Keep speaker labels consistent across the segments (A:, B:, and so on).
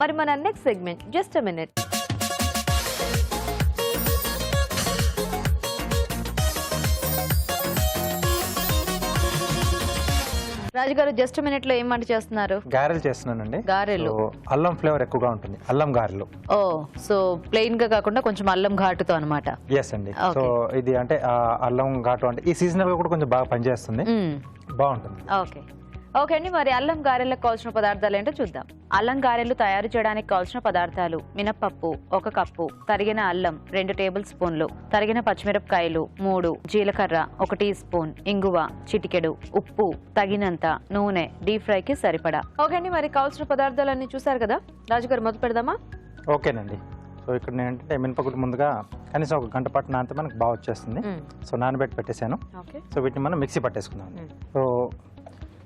A: మరి మన next segment just a minute. రాజుగారు జస్ట్ మినిట్ లో ఏం వంట చేస్తున్నారు?
B: గారెలు చేస్తున్నానండి.
A: గారెలు
B: అల్లం ఫ్లేవర్ ఎక్కువగా ఉంటుంది. అల్లం గారెలు.
A: ఓ సో ప్లెయిన్ గా కాకుండా కొంచెం అల్లం ఘాటుతో అన్నమాట.
B: ఎస్ అండి. సో ఇది అంటే అల్లం ఘాటు అంటే ఈ సీజనల్ గా కూడా కొంచెం బాగా పనిచేస్తుంది, బాగుంటుంది.
A: ఓకే ఓకే అండి. మరి అల్లం గారెలకు కావాల్సిన పదార్థాలు ఏంటో చూద్దాం. అల్లం గారెలు తయారు చేయడానికి కావాల్సిన పదార్థాలు: మినప్పప్పు 1 కప్పు, తరిగిన అల్లం 2 టేబుల్ స్పూన్లు, తరిగిన పచ్చిమిరపకాయలు 3, జీలకర్ర 1 టీ స్పూన్, ఇంగువ చిటికెడు, ఉప్పు తగినంత, నూనె డీప్ ఫ్రైకి సరిపడా. ఓకే అండి, మరి కావాల్సిన పదార్థాలన్నీ చూసారు కదా. రాజుగారు మొదలు పెడదామా?
B: ఓకేనండి. సో ఇక్కడ నేను ఏంటంటే మినపగుళ్ళు ముందుగా కనీసం 1 గంట పాటు నానితే మనకు బాగా వచ్చేస్తుంది. సో నానబెట్టి పెట్టేశాను. సో వీటిని మనం మిక్సీ పట్టేసుకుందాం. సో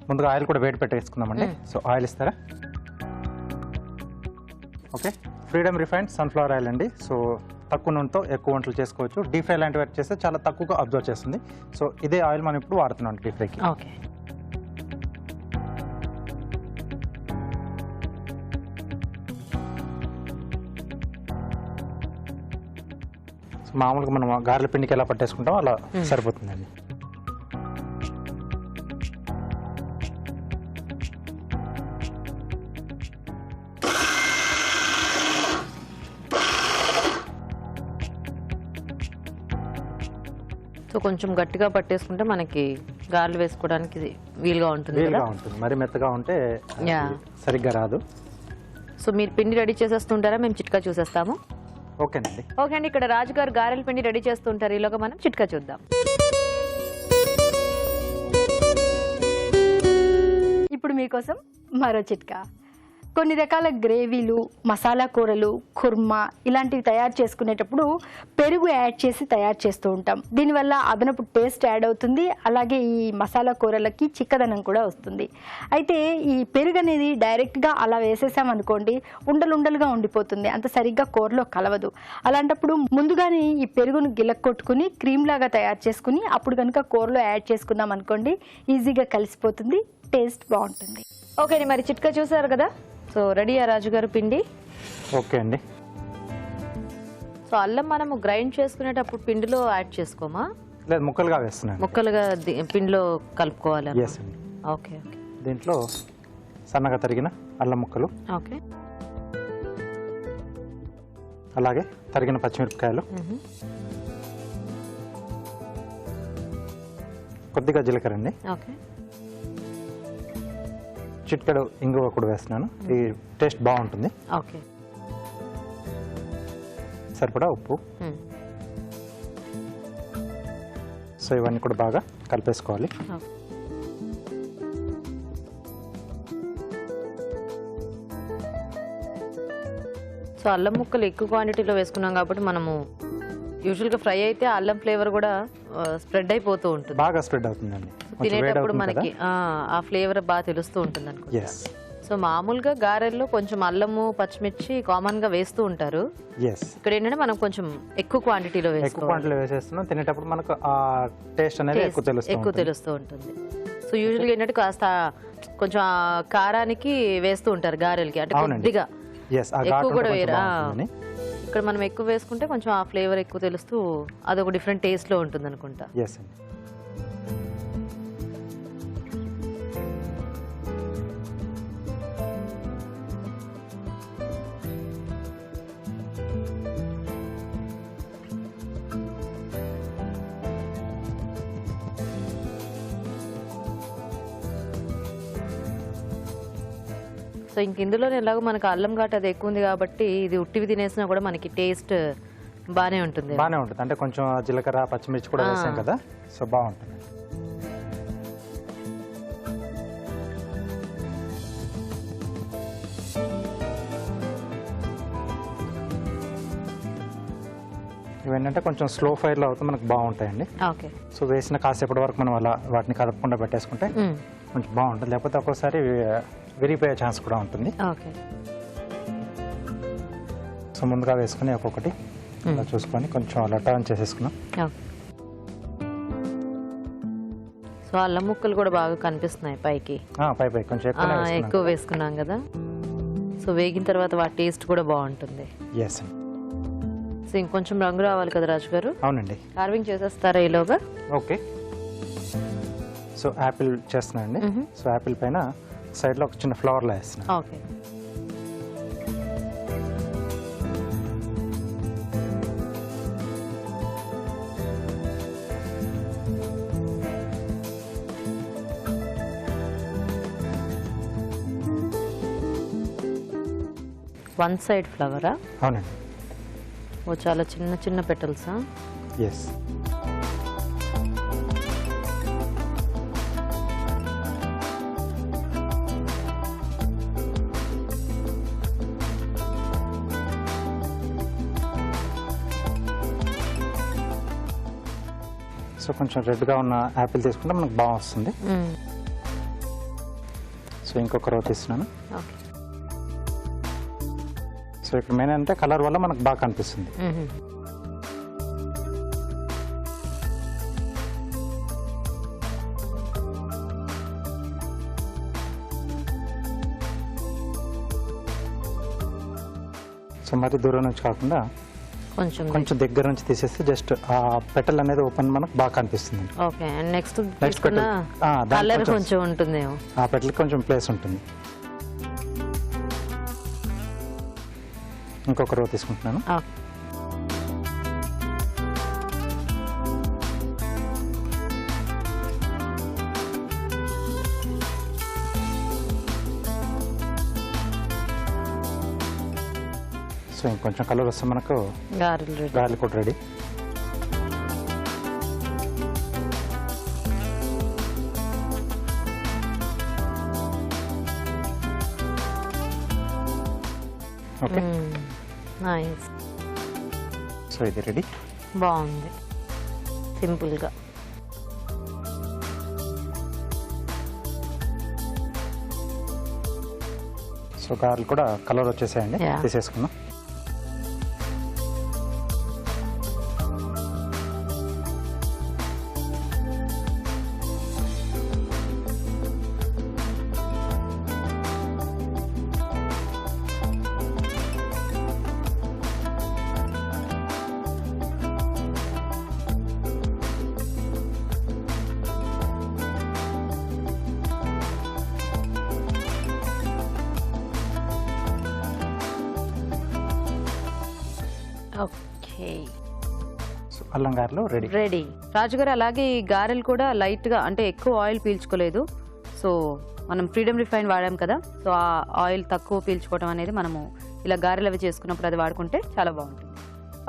B: ముందుగా ఆయిల్ కూడా వేడి పెట్టేసుకుందామండి. సో ఆయిల్ ఇస్తారా? Okay, freedom refined sunflower oil అండి. సో తక్కువ నూనెతో ఎక్కువ వంటలు చేసుకోవచ్చు. డీప్ ఫ్రై లాంటివి చేస్తే చాలా తక్కువగా అబ్జర్వ్ చేస్తుంది. సో ఇదే ఆయిల్ మనం ఇప్పుడు వాడుతున్నాం డీప్ ఫ్రైకి.
A: ఓకే,
B: మామూలుగా మనం గారెల పిండికి ఎలా పట్టేసుకుంటాం అలా సరిపోతుందండి.
A: సో కొంచెం గట్టిగా పట్టేసుకుంటే మనకి గారెలు వేసుకోవడానికి వీలుగా ఉంటుంది.
B: మరి మెత్తగా ఉంటే సరిగ్గా రాదు.
A: సో మీరు పిండి రెడీ చేసేస్తుంటారా? మేము చిట్కా చూసేస్తాము.
B: ఓకేనండి.
A: ఓకే అండి, ఇక్కడ రాజుగారు గారెల పిండి రెడీ చేస్తుంటారు. ఈలోగా మనం చిట్కా చూద్దాం.
C: ఇప్పుడు మీకోసం మరో చిట్కా. కొన్ని రకాల గ్రేవీలు, మసాలా కూరలు, కుర్మా ఇలాంటివి తయారు చేసుకునేటప్పుడు పెరుగు యాడ్ చేసి తయారు చేస్తూ ఉంటాం. దీనివల్ల అదనపు టేస్ట్ యాడ్ అవుతుంది. అలాగే ఈ మసాలా కూరలకి చిక్కదనం కూడా వస్తుంది. అయితే ఈ పెరుగు అనేది డైరెక్ట్గా అలా వేసేసామనుకోండి, ఉండలుండలుగా ఉండిపోతుంది, అంత సరిగ్గా కూరలో కలవదు. అలాంటప్పుడు ముందుగానే ఈ పెరుగును గిలక్కొట్టుకుని క్రీమ్ లాగా తయారు చేసుకుని అప్పుడు కనుక కూరలో యాడ్ చేసుకున్నాం అనుకోండి, ఈజీగా కలిసిపోతుంది, టేస్ట్ బాగుంటుంది.
A: ఓకే అండి, మరి చిట్కా చూసారు కదా. సో రెడీయా రాజుగారు పిండి?
B: ఓకే అండి.
A: సో అల్లం మనము గ్రైండ్ చేసుకునేటప్పుడు పిండిలో యాడ్ చేసుకోమా?
B: లేదు, ముక్కలుగా వేస్తున్నాను.
A: ముక్కలుగా పిండిలో కలుపుకోవాలి.
B: ఎస్ అండి.
A: Okay okay.
B: దీంట్లో సన్నగా తరిగిన అల్లం ముక్కలు,
A: ఓకే,
B: అలాగే తరిగిన పచ్చిమిరపకాయలు, కొద్దిగా జీలకర్ర అండి,
A: ఓకే,
B: చిటికెడు ఇంగువ కూడా వేస్తున్నాను. ఈ టేస్ట్ బాగుంటుంది.
A: ఓకే,
B: సరిపడా ఉప్పు. సో ఇవన్నీ కూడా బాగా కలిపేసుకోవాలి.
A: సో అల్లం ముక్కలు ఎక్కువ క్వాంటిటీలో వేసుకున్నాం కాబట్టి మనము యూజువల్గా ఫ్రై అయితే అల్లం ఫ్లేవర్ కూడా స్ప్రెడ్ అయిపోతూ ఉంటుంది,
B: బాగా స్ప్రెడ్ అవుతుందండి.
A: తినేటప్పుడు మనకి ఆ ఫ్లేవర్ బాగా తెలుస్తూ ఉంటుంది అనుకుంటా. సో మామూలుగా గారెల్లో కొంచెం అల్లము పచ్చిమిర్చి కామన్ గా వేస్తూ ఉంటారు. ఇక్కడ ఏంటంటే మనం కొంచెం ఎక్కువ క్వాంటిటీలో
B: వేసేస్తున్నాం. తినేటప్పుడు మనకు ఆ టేస్ట్ అనేది ఎక్కువ
A: తెలుస్తూ ఉంటుంది. సో యూజువల్గా ఏంటంటే కాస్త కొంచెం కారానికి వేస్తూ ఉంటారు గారెలకి, అంటే కొద్దిగా ఎక్కువ కూడా వేరా. ఇక్కడ మనం ఎక్కువ వేసుకుంటే కొంచెం ఆ ఫ్లేవర్ ఎక్కువ తెలుస్తూ అదొక డిఫరెంట్ టేస్ట్ లో ఉంటుంది అనుకుంటా. సో ఇంక ఇందులో ఎలాగో మనకు అల్లం ఘాటు అది ఎక్కువ ఉంది కాబట్టి ఇది ఉట్టివి తినేసినా కూడా మనకి టేస్ట్ బాగానే ఉంటుంది.
B: అంటే కొంచెం జీలకర్ర పచ్చిమిర్చి కూడా వేసాం కదా, సో బాగుంటుంది. ఇవేంటంటే కొంచెం స్లో ఫైర్లో అవుతే మనకు బాగుంటాయండి.
A: ఓకే.
B: సో వేసిన కాసేపటి వరకు మనం అలా వాటిని కదపకుండా పెట్టేసుకుంటే కొంచెం బాగుంటుంది. లేకపోతే ఒక్కోసారి విరిగిపోయే ఛాన్స్ కూడా ఉంటుంది.
A: ఓకే.
B: సో ముందుగా వేసుకుని ఒక్కొక్కటి అలా చూసుకొని కొంచెం అలా టర్న్ చేసేసుకున్నాం.
A: సో అల్లం ముక్కలు కూడా బాగా కనిపిస్తున్నాయి పైకి.
B: పై కొంచెం
A: ఎక్కువ వేసుకున్నాం కదా. సో వేగిన తర్వాత వాటి టేస్ట్ కూడా బాగుంటుంది.
B: ఎస్ అండి.
A: సో ఇంకొంచెం రంగు రావాలి కదా రాజు గారు?
B: అవునండి.
A: కార్వింగ్ చేసేస్తారా ఈలోగా?
B: ఓకే. సో యాపిల్ చేస్తున్నానండి. సో యాపిల్ పైన సైడ్లో ఒక చిన్న ఫ్లవర్లా వేస్తున్నాను.
A: ఓకే. వన్ సైడ్ ఫ్లవరా?
B: అవునండి.
A: ఓ చాలా చిన్న చిన్న పెటల్సా?
B: ఎస్. సో కొంచెం రెడ్గా ఉన్న యాపిల్ తీసుకుంటే మనకు బాగా వస్తుంది. సో ఇంకొక రో తీస్తున్నాను.
A: ఓకే.
B: సో ఇక్కడ మెయిన్ అంటే కలర్ వల్ల మనకు బాగా కనిపిస్తుంది. సో మరి దూరం నుంచి కాకుండా కొంచెం దగ్గర నుంచి తీసేస్తే జస్ట్ ఆ పెటల్ అనేది ఓపెన్ మనకు బాగా కనిపిస్తుంది.
A: ఓకే. అండ్ నెక్స్ట్ కలర్ కొంచెం ఉంటుందేమో,
B: ఆ పెటల్ కొంచెం ప్లేస్ ఉంటుంది. ఇంకొక రో తీసుకుంటున్నాను. సో ఇంకొంచెం కలర్ వస్తే మనకు గారెలు కూడా రెడీ. ఓకే.
A: నైస్.
B: సో ఇది రెడీ.
A: బాగుంది సింపుల్గా.
B: సో గారెలు కూడా కలర్ వచ్చేసాయండి, తీసేసుకున్నాం.
A: ఓకే.
B: సో అల్లం గారెలు రెడీ.
A: రాజుగారు అలాగే ఈ గారెలు కూడా లైట్గా అంటే ఎక్కువ ఆయిల్ పీల్చుకోలేదు. సో మనం ఫ్రీడమ్ రిఫైన్ వాడాం కదా, సో ఆ ఆయిల్ తక్కువ పీల్చుకోవడం అనేది మనము ఇలా గారెలు అవి చేసుకున్నప్పుడు అది వాడుకుంటే చాలా బాగుంటుంది.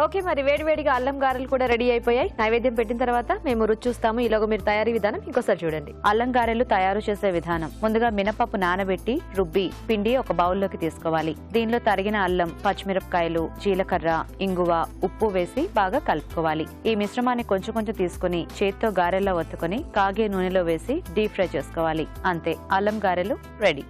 A: ఓకే, మరి వేడివేడిగా అల్లం గారెలు కూడా రెడీ అయిపోయాయి. నైవేద్యం పెట్టిన తర్వాత మేము రుచి చూస్తాము. ఈలోగా మీరు తయారీ విధానం ఇంకోసారి చూడండి. అల్లం గారెలు తయారు చేసే విధానం: ముందుగా మినపప్పు నానబెట్టి రుబ్బి పిండి ఒక బౌల్లోకి తీసుకోవాలి. దీనిలో తరిగిన అల్లం, పచ్చిమిరపకాయలు, జీలకర్ర, ఇంగువ, ఉప్పు వేసి బాగా కలుపుకోవాలి. ఈ మిశ్రమాన్ని కొంచెం కొంచెం తీసుకుని చేత్తో గారెల్లో ఒత్తుకొని కాగే నూనెలో వేసి డీప్ ఫ్రై చేసుకోవాలి. అంతే, అల్లం గారెలు రెడీ.